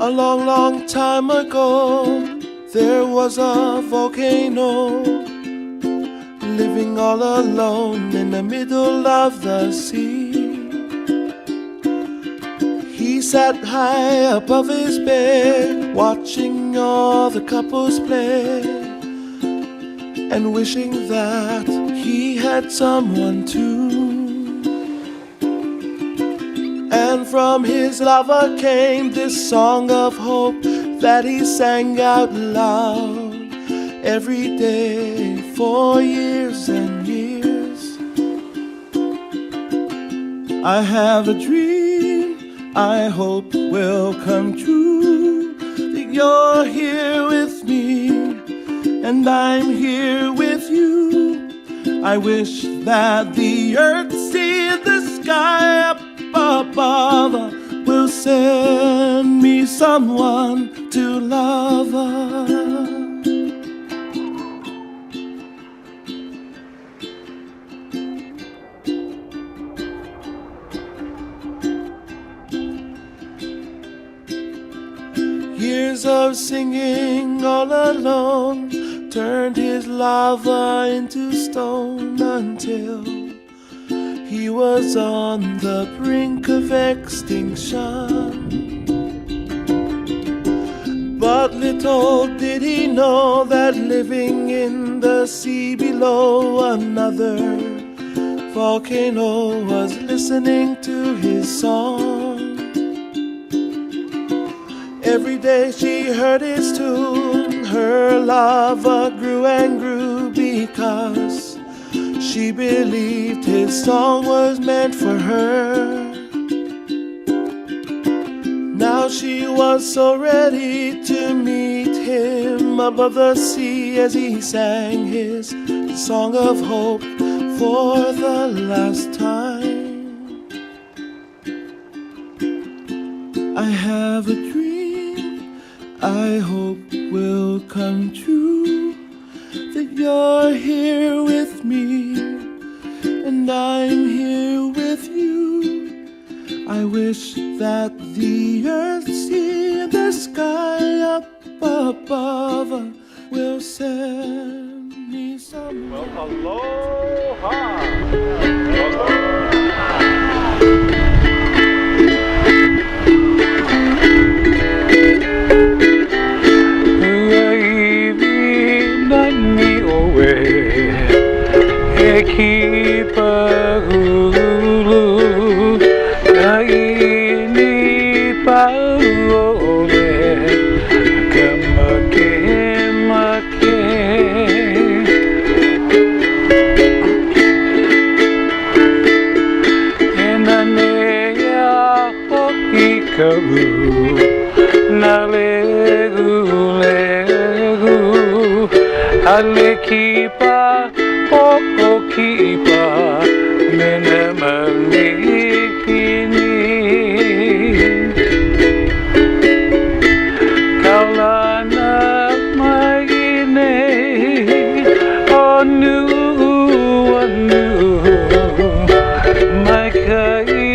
A long, long time ago, there was a volcano living all alone in the middle of the sea. He sat high above his bed, watching all the couples play, and wishing that he had someone too. And from his lover came this song of hope that he sang out loud every day for years and years. I have a dream I hope will come true, that you're here with me and I'm here with you. I wish that the earth, sea, and the sky up above will send me someone to love. Years of singing all alone turned his lava into stone until he was on the brink of extinction. But little did he know that living in the sea below, another volcano was listening to his song. Every day she heard his tune, her lava grew and grew because she believed his song was meant for her. Now she was so ready to meet him above the sea as he sang his song of hope for the last time. I have a dream I hope will come true, that you're here with me and I'm here with you. I wish that the earth, sea, and the sky up above will send me someone. Well, aloha! Ekipagulu kaini paole kamake make enane ya hokikabu nalegu legu alekipa Okipa menemelikini Kaulana magine Onu Maikai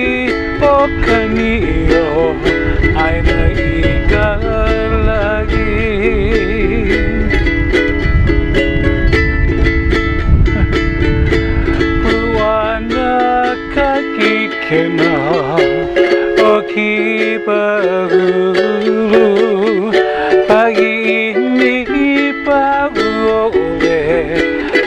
okaniyo Aina ikalagi Kena okipagulu pagi ini paule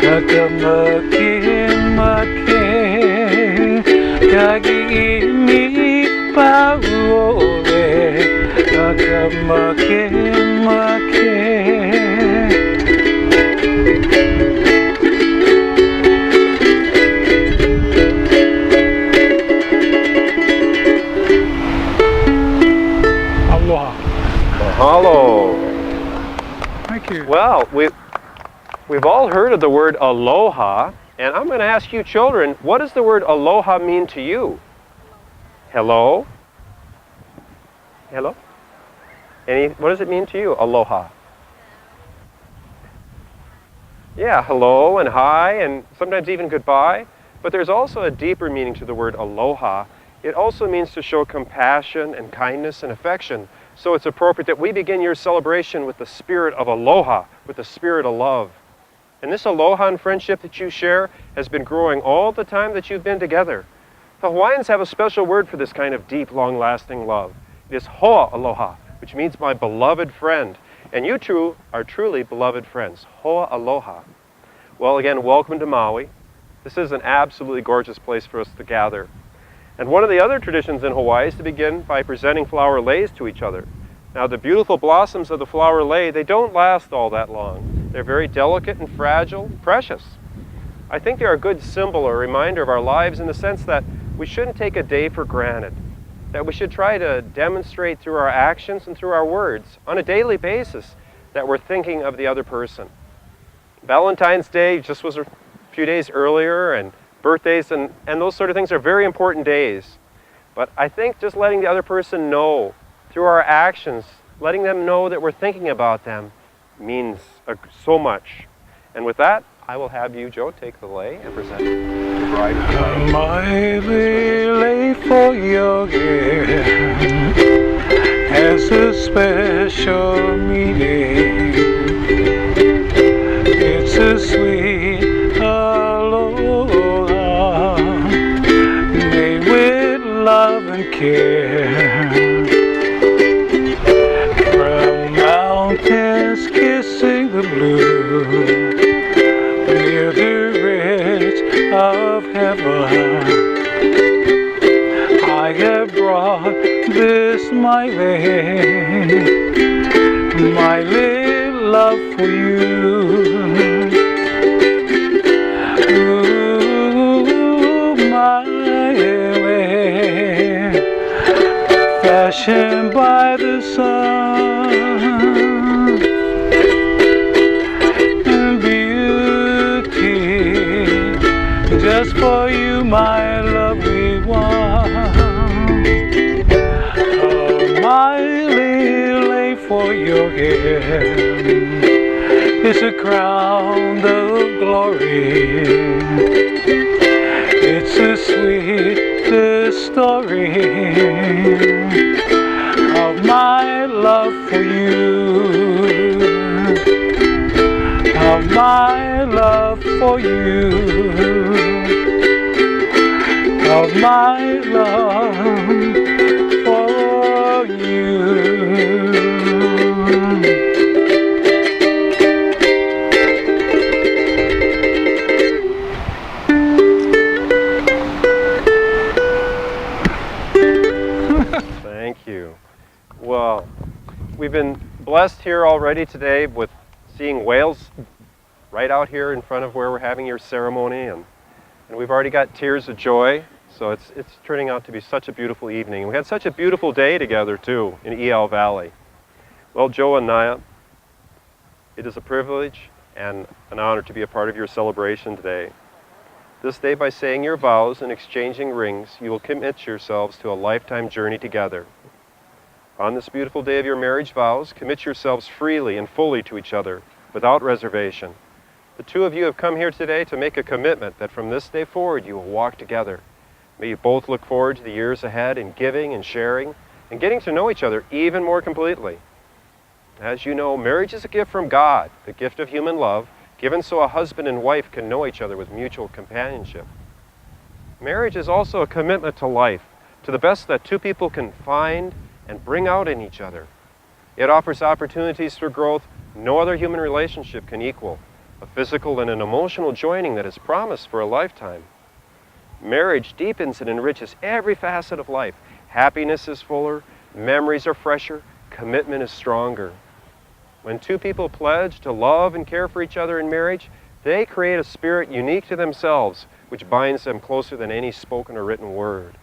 nakamakin makin pagi ini paule nakamakin makin. Mahalo. Thank you. Well, we've all heard of the word aloha, and I'm going to ask you children, what does the word aloha mean to you? Hello? Hello? What does it mean to you, aloha? Yeah, hello and hi and sometimes even goodbye. But there's also a deeper meaning to the word aloha, It also means to show compassion and kindness and affection. So it's appropriate that we begin your celebration with the spirit of aloha, with the spirit of love. And this aloha and friendship that you share has been growing all the time that you've been together. The Hawaiians have a special word for this kind of deep, long-lasting love. It is hoa aloha, which means my beloved friend. And you two are truly beloved friends. Hoa aloha. Well, again, welcome to Maui. This is an absolutely gorgeous place for us to gather. And one of the other traditions in Hawaii is to begin by presenting flower leis to each other. Now, the beautiful blossoms of the flower lei, they don't last all that long. They're very delicate and fragile, precious. I think they're a good symbol or reminder of our lives in the sense that we shouldn't take a day for granted, that we should try to demonstrate through our actions and through our words on a daily basis that we're thinking of the other person. Valentine's Day just was a few days earlier, and birthdays and those sort of things are very important days. But I think just letting the other person know through our actions, letting them know that we're thinking about them means so much. And with that, I will have you, Joe, take the lei and present the bride. My lei for your gift has a special meaning. It's a sweet aloha made with love and care. From mountains kissing the blue, near the ridge of heaven, I have brought this my little love for you. Ooh, my way, fashioned by the sun, and beauty, just for you, my lovely one. Oh, my lei for your gift is a crown of glory. It's the sweetest story of my love for you, of my love for you, of my love for you. Thank you. Well, we've been blessed here already today with seeing whales right out here in front of where we're having your ceremony, and we've already got tears of joy. So it's turning out to be such a beautiful evening. We had such a beautiful day together too in Iao Valley. Well, Joe and Naya, it is a privilege and an honor to be a part of your celebration today. This day, by saying your vows and exchanging rings, you will commit yourselves to a lifetime journey together. On this beautiful day of your marriage vows, commit yourselves freely and fully to each other, without reservation. The two of you have come here today to make a commitment that from this day forward you will walk together. May you both look forward to the years ahead in giving and sharing and getting to know each other even more completely. As you know, marriage is a gift from God, the gift of human love, given so a husband and wife can know each other with mutual companionship. Marriage is also a commitment to life, to the best that two people can find and bring out in each other. It offers opportunities for growth no other human relationship can equal, a physical and an emotional joining that is promised for a lifetime. Marriage deepens and enriches every facet of life. Happiness is fuller, memories are fresher, commitment is stronger. When two people pledge to love and care for each other in marriage, they create a spirit unique to themselves, which binds them closer than any spoken or written word.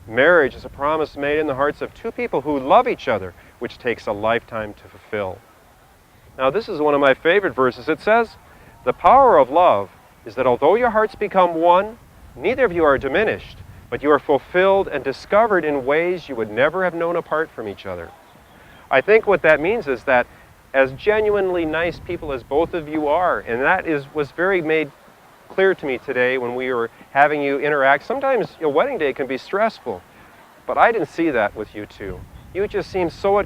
Marriage is a promise made in the hearts of two people who love each other, which takes a lifetime to fulfill. Now, this is one of my favorite verses. It says, "The power of love is that although your hearts become one, neither of you are diminished, but you are fulfilled and discovered in ways you would never have known apart from each other." I think what that means is that as genuinely nice people as both of you are, and that was very made clear to me today when we were having you interact. Sometimes a wedding day can be stressful, but I didn't see that with you two. You just seemed so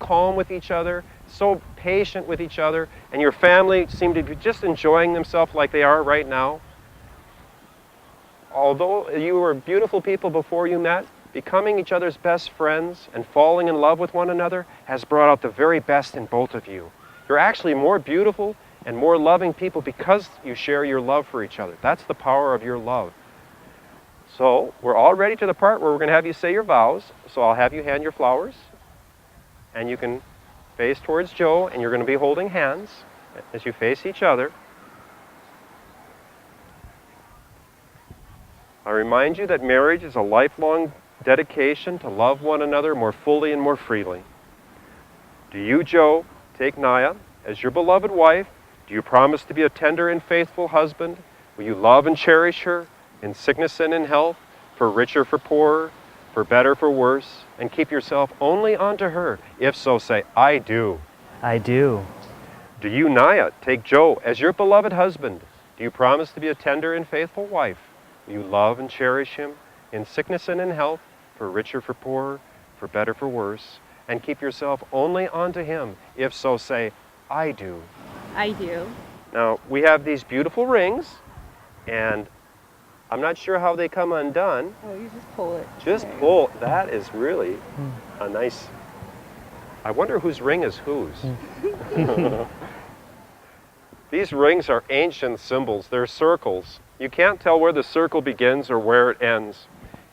calm with each other, so patient with each other, and your family seemed to be just enjoying themselves like they are right now. Although you were beautiful people before you met, becoming each other's best friends and falling in love with one another has brought out the very best in both of you. You're actually more beautiful and more loving people because you share your love for each other. That's the power of your love. So we're all ready to the part where we're going to have you say your vows. So I'll have you hand your flowers, and you can face towards Joe, and you're going to be holding hands as you face each other. I remind you that marriage is a lifelong dedication to love one another more fully and more freely. Do you, Joe, take Naya as your beloved wife? Do you promise to be a tender and faithful husband? Will you love and cherish her in sickness and in health, for richer, for poorer, for better, for worse, and keep yourself only unto her? If so, say, I do. I do. Do you, Naya, take Joe as your beloved husband? Do you promise to be a tender and faithful wife? Will you love and cherish him in sickness and in health, for richer, for poorer, for better, for worse, and keep yourself only unto him? If so, say, I do. I do. Now, we have these beautiful rings, and I'm not sure how they come undone. Oh, you just pull it. Just There. pull. That is really a nice... I wonder whose ring is whose. These rings are ancient symbols. They're circles. You can't tell where the circle begins or where it ends.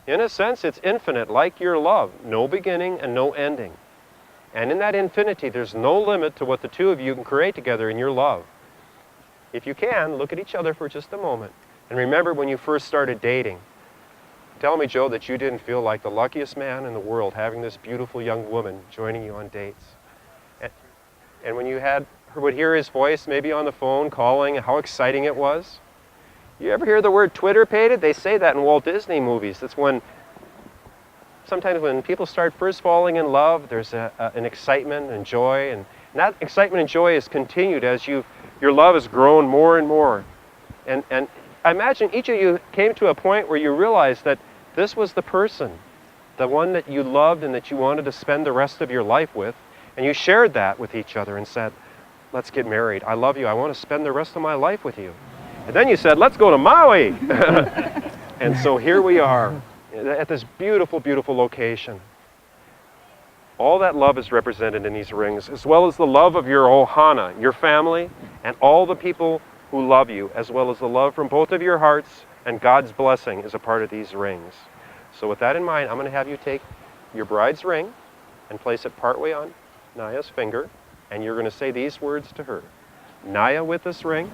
In a sense, it's infinite, like your love. No beginning and no ending. And in that infinity, there's no limit to what the two of you can create together in your love. If you can, look at each other for just a moment. And remember when you first started dating. Tell me, Joe, that you didn't feel like the luckiest man in the world having this beautiful young woman joining you on dates. And when you would hear his voice, maybe on the phone, calling, how exciting it was. You ever hear the word Twitter-pated? They say that in Walt Disney movies. That's when, sometimes when people start first falling in love, there's an excitement and joy, and that excitement and joy is continued as your love has grown more and more. And I imagine each of you came to a point where you realized that this was the person, the one that you loved and that you wanted to spend the rest of your life with, and you shared that with each other and said, let's get married. I love you. I want to spend the rest of my life with you. And then you said, let's go to Maui. And so here we are at this beautiful, beautiful location. All that love is represented in these rings, as well as the love of your ohana, your family, and all the people who love you, as well as the love from both of your hearts, and God's blessing is a part of these rings. So with that in mind, I'm going to have you take your bride's ring and place it partway on Naya's finger, and you're going to say these words to her. Naya, with this ring,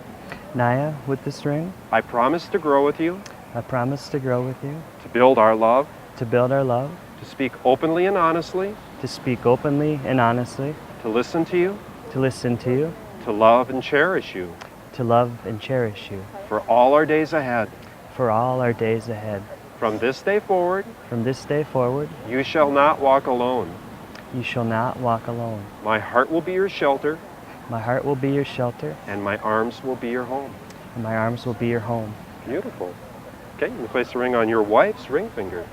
Naya, with this ring, I promise to grow with you, I promise to grow with you, to build our love, to build our love, to speak openly and honestly, to speak openly and honestly, to listen to you, to listen to you, to love and cherish you, to love and cherish you, for all our days ahead. for all our days ahead. From this day forward, From this day forward, you shall not walk alone. you shall not walk alone. My heart will be your shelter, My heart will be your shelter, and my arms will be your home. and my arms will be your home. Beautiful. Okay, you can place the ring on your wife's ring finger.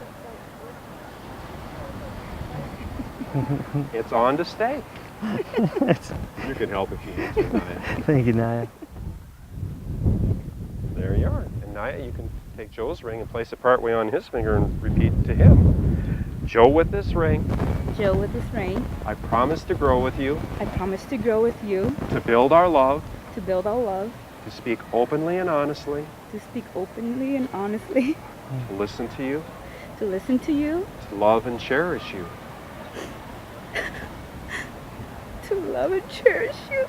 It's on to stay. You can help if you need to, Naya. Thank you, Naya. There you are. And Naya, you can take Joe's ring and place it partway on his finger and repeat to him. Joe, with this ring, Joe, with this ring, I promise to grow with you, I promise to grow with you, to build our love, to build our love, to speak openly and honestly, to speak openly and honestly, to listen to you, to listen to you, to love and cherish you, to love and cherish you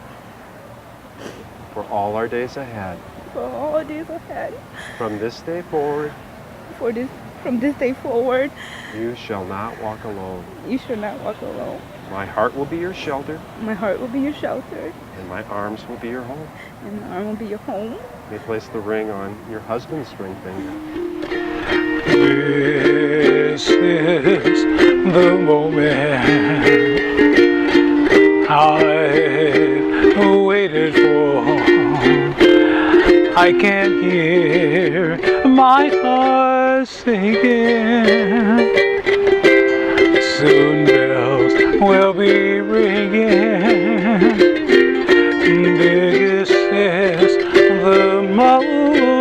for all our days ahead. for all days ahead. From this day forward, From this day forward, you shall not walk alone. you shall not walk alone. My heart will be your shelter, My heart will be your shelter, and my arms will be your home. and my arm will be your home. You may place the ring on your husband's ring finger. This is the moment I've waited for. I I can hear my heart singing. Soon bells will be ringing. This is the moment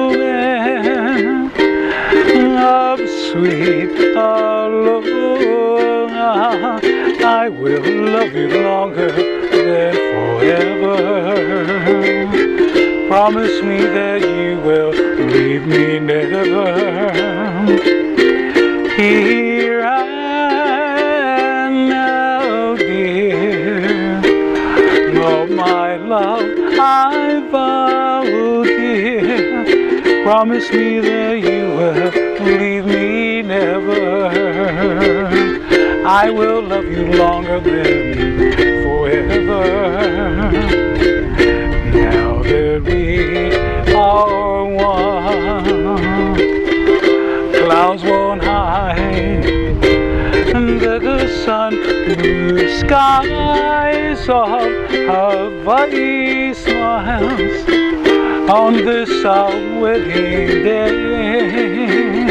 of sweet aloha. I will love you longer than forever. Promise me that you will leave me never. Here I now, dear. Oh, my love, I vow, dear. Promise me that you will leave me never. I will love you longer than forever. Now that we are one, clouds won't hide the sun, blue skies of Hawaii smiles on this our wedding day.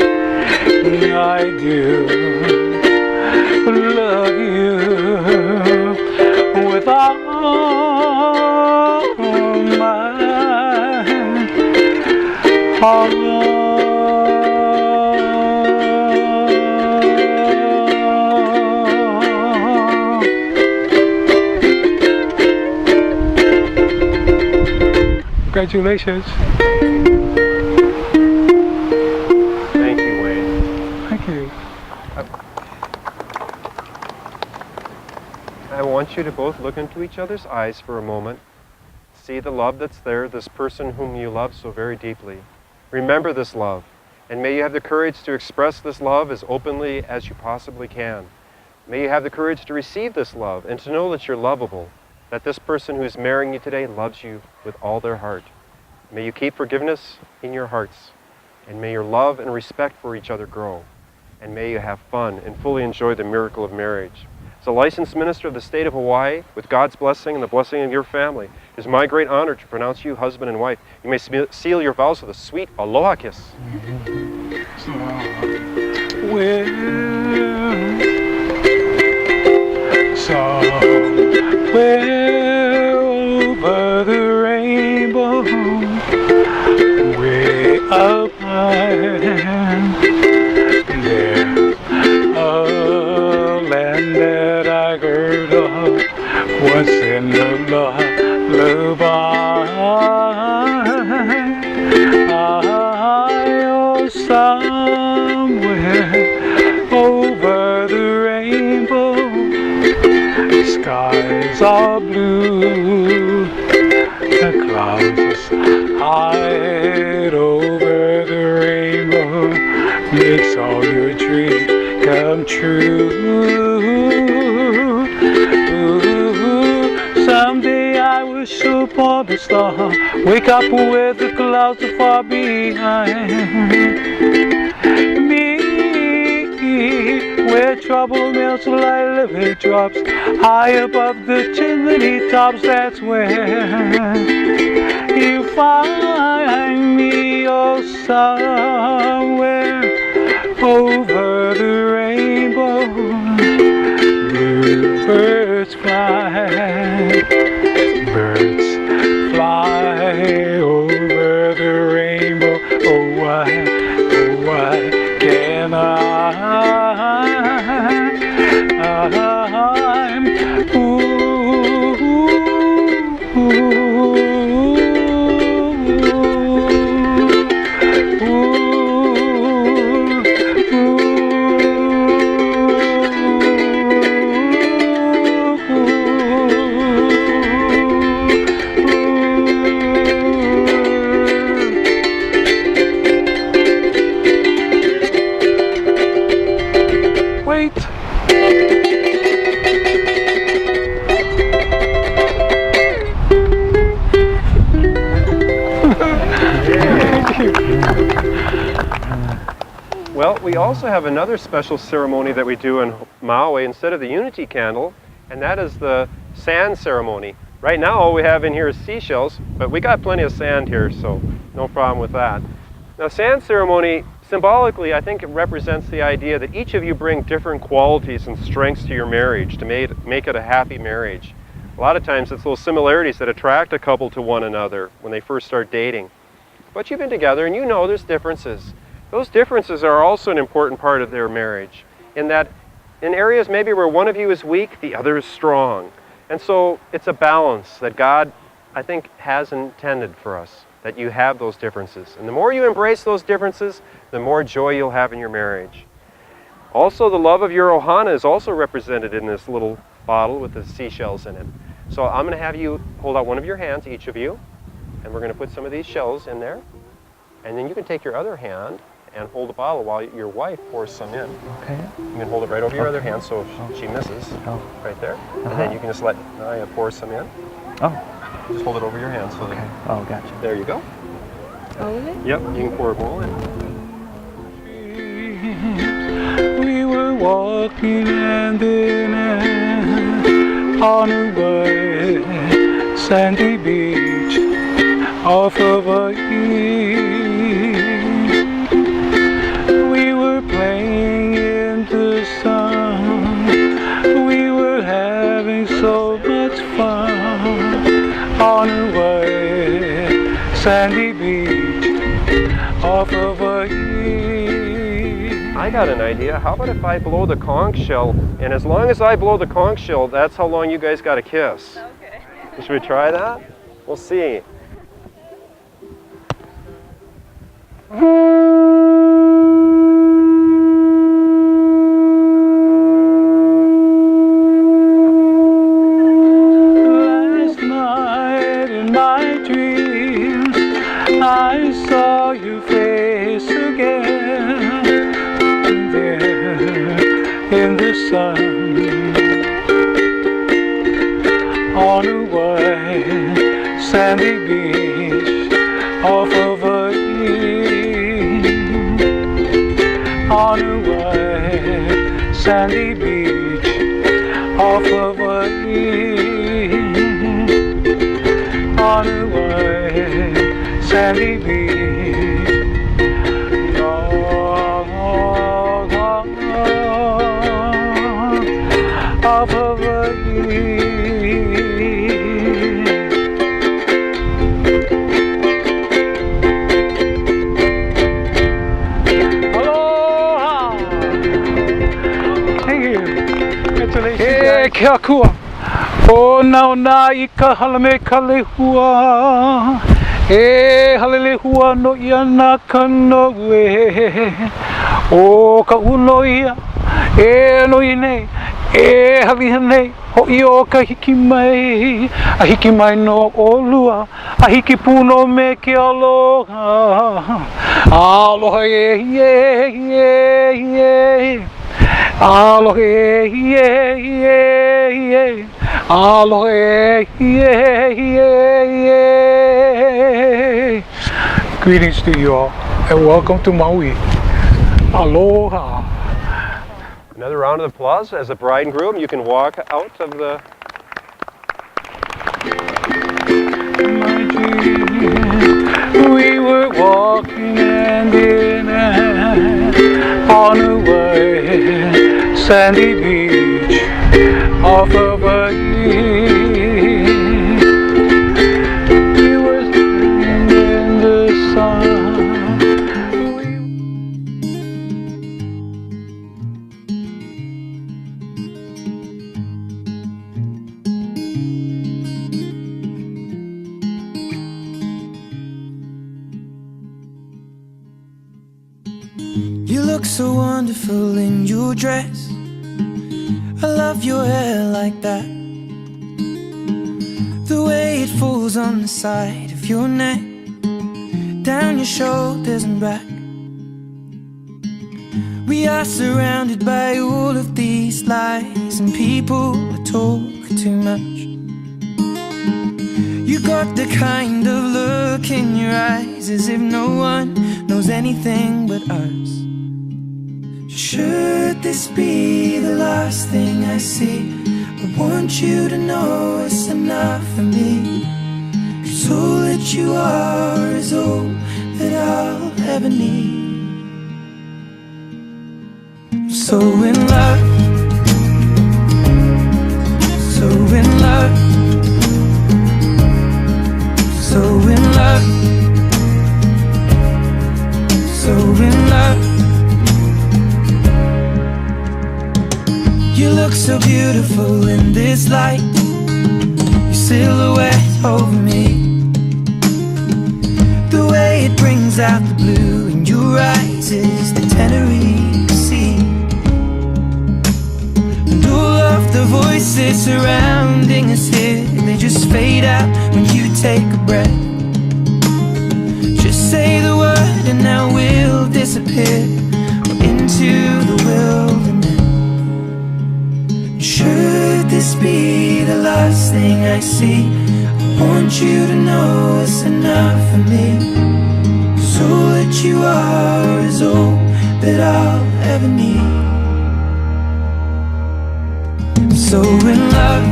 I do love you with all my heart. Congratulations. Thank you, Wayne. Thank you. I want you to both look into each other's eyes for a moment. See the love that's there, this person whom you love so very deeply. Remember this love, and may you have the courage to express this love as openly as you possibly can. May you have the courage to receive this love and to know that you're lovable, that this person who is marrying you today loves you with all their heart. May you keep forgiveness in your hearts, and may your love and respect for each other grow, and may you have fun and fully enjoy the miracle of marriage. As a licensed minister of the state of Hawaii, with God's blessing and the blessing of your family, it is my great honor to pronounce you husband and wife. You may seal your vows with a sweet aloha kiss. Somewhere over the rainbow, way up high, there's a land that I heard of once in a lullaby. Oh, somewhere over the rainbow, skies are blue, the clouds hide over the rainbow, makes all your dreams come true. Someday I will show upon the star, wake up where the clouds are far behind me, where trouble melts like living drops, high above the chimney tops. That's where you find me, oh, somewhere over the rainbow. Bluebirds fly, birds fly over the rainbow. Oh, why can I'm wait. Well, we also have another special ceremony that we do in Maui instead of the unity candle, and that is the sand ceremony. Right now all we have in here is seashells, but we got plenty of sand here, so no problem with that. Now, sand ceremony, symbolically, I think it represents the idea that each of you bring different qualities and strengths to your marriage to make it a happy marriage. A lot of times it's those similarities that attract a couple to one another when they first start dating. But you've been together and you know there's differences. Those differences are also an important part of their marriage, in that in areas maybe where one of you is weak, the other is strong. And so it's a balance that God, I think, has intended for us, that you have those differences. And the more you embrace those differences, the more joy you'll have in your marriage. Also, the love of your ohana is also represented in this little bottle with the seashells in it. So I'm going to have you hold out one of your hands, each of you, and we're going to put some of these shells in there. And then you can take your other hand and hold the bottle while your wife pours some in. Okay. You can hold it right over your other hand so if she misses, right there. And then you can just let Naya pour some in. Oh. Just hold it over your hand. So Okay. Oh, gotcha. there you go. All of it? Yep, you can pour it all in. We were walking hand in hand on a white sandy beach off of a hill. We were playing in the sun. We were having so much fun on a white sandy beach off of a hill. I got an idea. How about if I blow the conch shell, and as long as I blow the conch shell, that's how long you guys got to kiss. Okay. Should we try that? We'll see. Last night in my dreams, I saw your face again. There in the sun, on a white sandy beach off of a hill. On a white sandy beach off of a hill. On a white sandy beach. Off of a hill. Aloha! Thank you. Congratulations, guys. Kia kua. O naona I ka halame ka lehua. E halele hua no ia na kanoe. O ka uno ia. E no i nei. E hawiha nei, ho'i o ka hiki mai. A hiki mai no olua, a hiki puno me ke aloha. Aloha e ye ye ye. Aloha e ye ye ye. Aloha e ye ye ye. Greetings to you all, and welcome to Maui. Aloha. Another round of applause. As a bride and groom, you can walk out of the... My dream, we were walking hand in hand on a white sandy beach off of a hill. We were standing in the sun. You look so wonderful in your dress. I love your hair like that. The way it falls on the side of your neck, down your shoulders and back. We are surrounded by all of these lies, and people are talking too much. You got the kind of look in your eyes as if no one knows anything but us. Should this be the last thing I see? Or want you to know it's enough for me. 'Cause all that you are is all that I'll ever need. I'm so in love, so in love, so in love, so in love. You look so beautiful in this light, your silhouette over me, the way it brings out the blue in your eyes is the Tenerife Sea. And all of the voices surrounding us here, they just fade out when you take a breath. Just say the word and now we'll disappear into the wilderness. Should this be the last thing I see, I want you to know it's enough for me. 'Cause all that you are is all that I'll ever need. I'm so in love,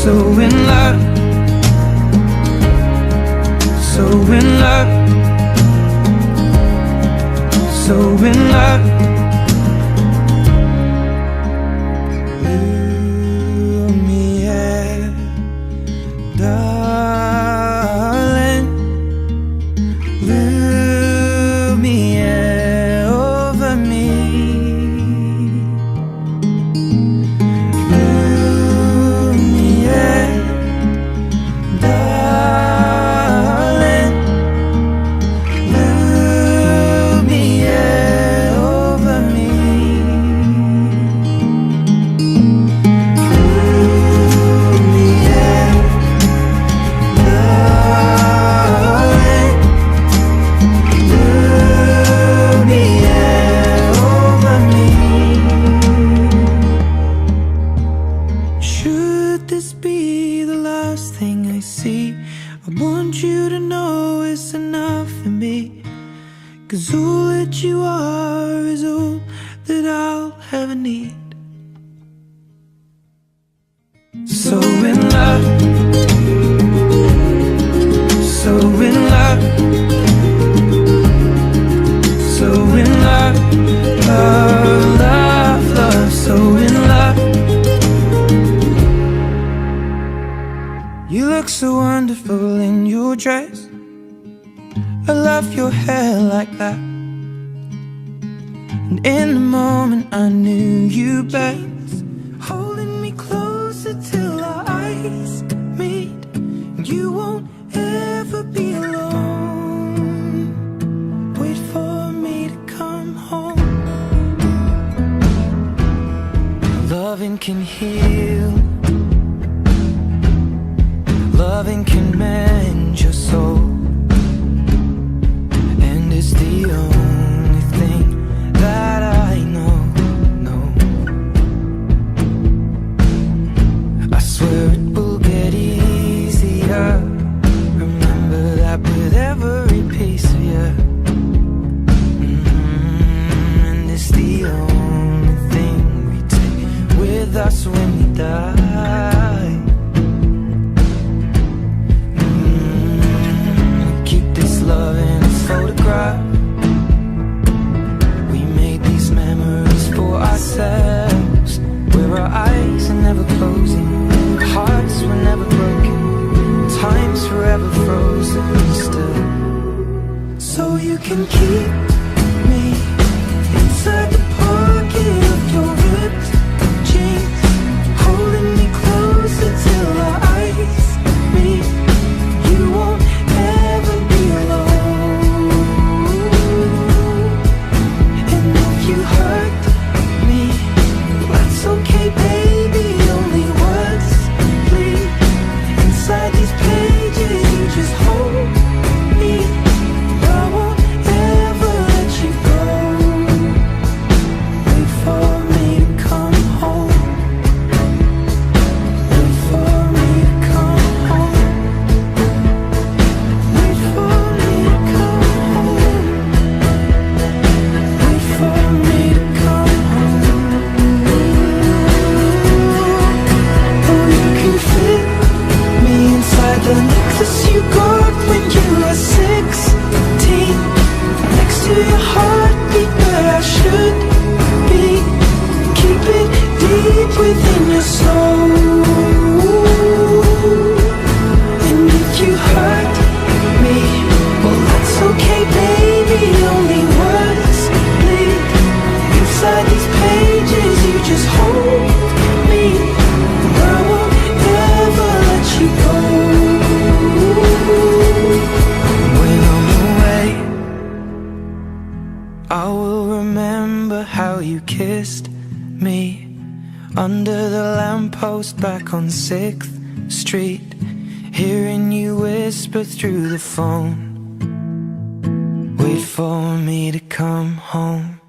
so in love, so in love, so in love. Darling, Lumiere over me, Lumiere, darling, Lumiere over me. Should this be the last thing I see, I want you to know it's enough for me. 'Cause all that you are is all that I'll ever need. So in love, so in love, so in love, love, love, love, so in love. You look so wonderful in your dress, I love your hair like that. And in the moment I knew you best, holding me closer till our eyes meet. And you won't ever be alone, wait for me to come home. Loving can heal, loving can mend your soul, and it's the only thing that I know. I swear it will get easier. Remember that with every piece of you. And it's the only thing we take with us when we die. Keep this love in a photograph. We made these memories for ourselves, where our eyes are never closing, hearts were never broken, time's forever frozen still. So you can keep me inside the pocket of your ripped jeans, holding me closer till our eyes meet. You won't ever be alone, and if you hurt me, that's okay, baby. Only words bleed inside these pages. You just hold me, I won't ever within your soul. And if you hurt me, well that's okay baby, only words bleed inside these pages. You just hold me, and I won't ever let you go. When I'm away, I will remember how you kissed me under the lamppost back on 6th Street, hearing you whisper through the phone, wait for me to come home.